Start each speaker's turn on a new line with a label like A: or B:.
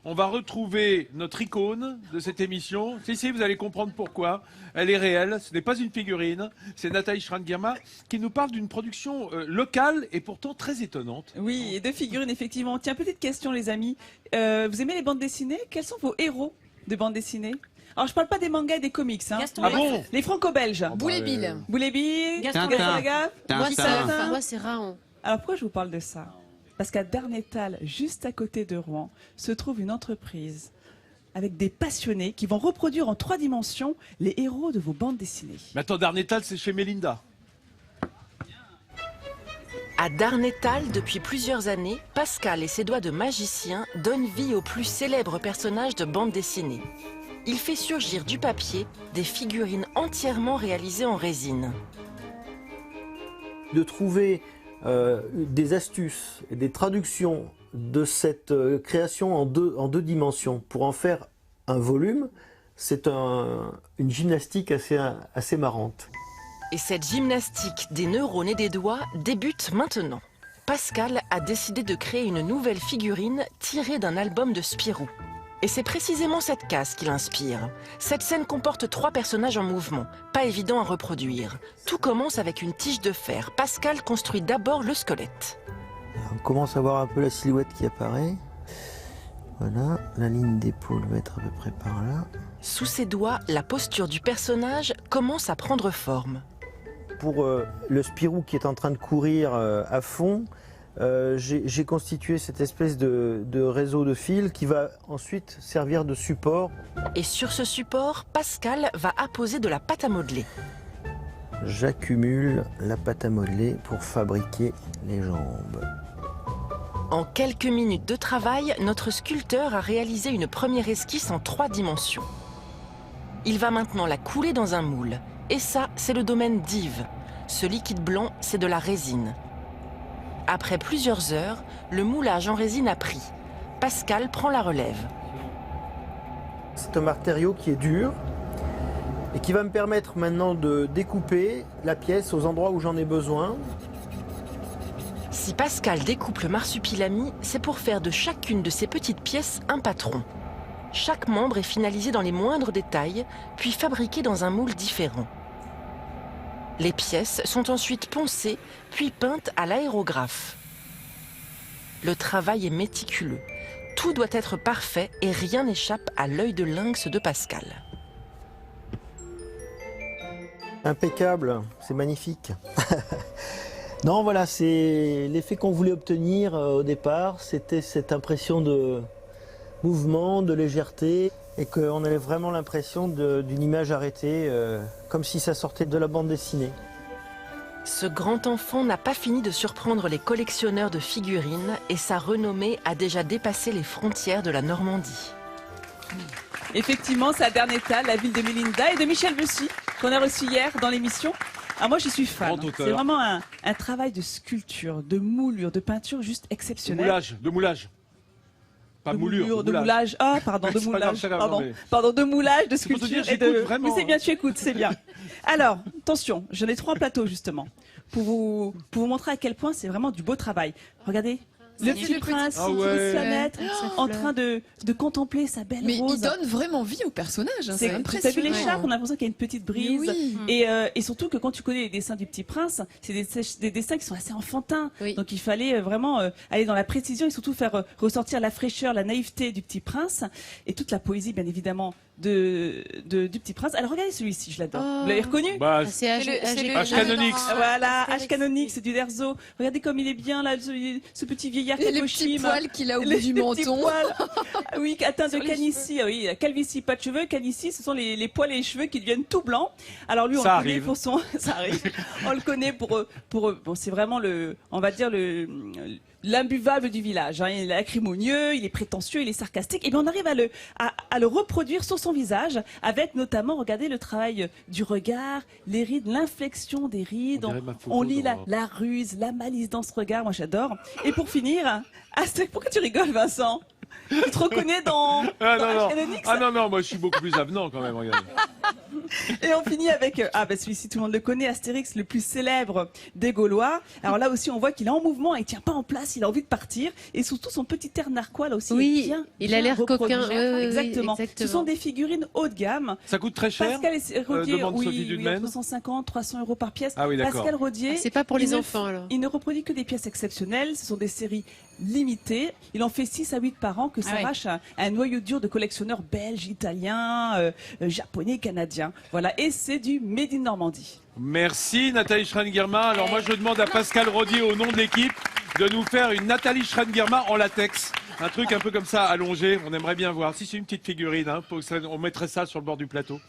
A: on va retrouver notre icône de cette émission. Si, vous allez comprendre pourquoi. Elle est réelle, ce n'est pas une figurine. C'est Nathalie Schrangirma qui nous parle d'une production locale et pourtant très étonnante.
B: Oui, et de figurines, effectivement. Tiens, petite question, les amis. Vous aimez les bandes dessinées? Quels sont vos héros de bandes dessinées? Alors, je parle pas des mangas et des comics. Hein.
A: Ah bon?
B: Les franco-belges.
C: Boulet Bill.
B: Boulet Bill.
D: Gaston
B: Lagaffe.
C: Moi, c'est Raon.
B: Alors, pourquoi je vous parle de ça? Parce qu'à Darnétal, juste à côté de Rouen, se trouve une entreprise avec des passionnés qui vont reproduire en 3 dimensions les héros de vos bandes dessinées.
A: Mais attends, Darnétal, c'est chez Mélinda.
E: À Darnétal, depuis plusieurs années, Pascal et ses doigts de magicien donnent vie aux plus célèbres personnages de bande dessinée. Il fait surgir du papier des figurines entièrement réalisées en résine.
F: De trouver des astuces et des traductions de cette création en deux dimensions pour en faire un volume, c'est une gymnastique assez marrante.
E: Et cette gymnastique des neurones et des doigts débute maintenant. Pascal a décidé de créer une nouvelle figurine tirée d'un album de Spirou. Et c'est précisément cette case qui l'inspire. Cette scène comporte 3 personnages en mouvement, pas évident à reproduire. Tout commence avec une tige de fer. Pascal construit d'abord le squelette.
F: On commence à voir un peu la silhouette qui apparaît. Voilà, la ligne d'épaule va être à peu près par là.
E: Sous ses doigts, la posture du personnage commence à prendre forme.
F: Pour le Spirou qui est en train de courir à fond, j'ai constitué cette espèce de réseau de fils qui va ensuite servir de support.
E: Et sur ce support, Pascal va apposer de la pâte à modeler.
F: J'accumule la pâte à modeler pour fabriquer les jambes.
E: En quelques minutes de travail, notre sculpteur a réalisé une première esquisse en 3 dimensions. Il va maintenant la couler dans un moule. Et ça, c'est le domaine d'Yves. Ce liquide blanc, c'est de la résine. Après plusieurs heures, le moulage en résine a pris. Pascal prend la relève.
F: C'est un matériau qui est dur et qui va me permettre maintenant de découper la pièce aux endroits où j'en ai besoin.
E: Si Pascal découpe le marsupilami, c'est pour faire de chacune de ces petites pièces un patron. Chaque membre est finalisé dans les moindres détails, puis fabriqué dans un moule différent. Les pièces sont ensuite poncées, puis peintes à l'aérographe. Le travail est méticuleux. Tout doit être parfait et rien n'échappe à l'œil de lynx de Pascal.
F: Impeccable, c'est magnifique. Non, voilà, c'est l'effet qu'on voulait obtenir au départ. C'était cette impression de mouvement, de légèreté, et qu'on avait vraiment l'impression d'une image arrêtée, comme si ça sortait de la bande dessinée.
E: Ce grand enfant n'a pas fini de surprendre les collectionneurs de figurines et sa renommée a déjà dépassé les frontières de la Normandie.
B: Effectivement, c'est à Darnétal, la ville de Mélinda et de Michel Bessy, qu'on a reçu hier dans l'émission. Alors moi, je suis fan. C'est vraiment un travail de sculpture, de moulure, de peinture juste exceptionnel.
A: De moulage. Pas moulure,
B: de moulage. Ah, pardon, de moulage. Pardon, de moulage, de sculpture et de. Mais c'est bien, tu écoutes, c'est bien. Alors, attention, j'en ai 3 plateaux justement pour vous montrer à quel point c'est vraiment du beau travail. Regardez. Le petit prince, en train de contempler sa belle rose.
C: Mais il donne vraiment vie au personnage, hein, c'est impressionnant.
B: Tu as vu l'écharpe, on a l'impression qu'il y a une petite brise. Oui. Et surtout que quand tu connais les dessins du petit prince, c'est des dessins qui sont assez enfantins. Oui. Donc il fallait vraiment aller dans la précision et surtout faire ressortir la fraîcheur, la naïveté du petit prince et toute la poésie bien évidemment du petit prince. Alors regardez celui-ci, je l'adore. Vous l'avez reconnu?
D: C'est
A: H. Canonix.
B: Voilà, H. Canonix du Derzo. Regardez comme il est bien là, ce petit vieillard
C: et les petits poils qu'il a au bout du menton.
B: Oui, atteint de canicie. Oui, calvitie, pas de cheveux. Canicie, ce sont les poils et les cheveux qui deviennent tout blancs. Alors lui, on le connaît pour son... Ça arrive. On le connaît pour bon, c'est vraiment on va dire l'imbuvable du village. Hein. Il est acrimonieux, il est prétentieux, il est sarcastique. Et bien on arrive à le reproduire sur son visage, avec notamment, regardez le travail du regard, les rides, l'inflexion des rides. On lit la ruse, la malice dans ce regard. Moi j'adore. Et pour finir, pourquoi tu rigoles, Vincent? Tu te reconnais dans
A: non, moi je suis beaucoup plus avenant quand même, regarde.
B: Et on finit avec, celui-ci tout le monde le connaît, Astérix, le plus célèbre des Gaulois. Alors là aussi on voit qu'il est en mouvement, il tient pas en place, il a envie de partir. Et surtout son petit air narquois là aussi.
C: Oui, il a l'air coquin.
B: Exactement. Ce sont des figurines haut de gamme.
A: Ça coûte très cher.
B: Pascal Rodier,
A: demande Sophie
B: oui,
A: Dudemaine.
B: entre 150, 300 euros par pièce.
A: Ah oui, d'accord.
B: Pascal Rodier.
C: C'est pas pour les enfants alors.
B: Il ne reproduit que des pièces exceptionnelles. Ce sont des séries limitées. Il en fait 6 à 8 par an que s'arrache un noyau dur de collectionneurs belges, italiens, japonais, canadiens. Voilà. Et c'est du Made in Normandie.
A: Merci Nathalie Schrein-Guermin. Alors moi je demande à Pascal Rodier au nom de l'équipe de nous faire une Nathalie Schrein-Guermin en latex. Un truc un peu comme ça allongé, on aimerait bien voir. Si c'est une petite figurine, hein, on mettrait ça sur le bord du plateau.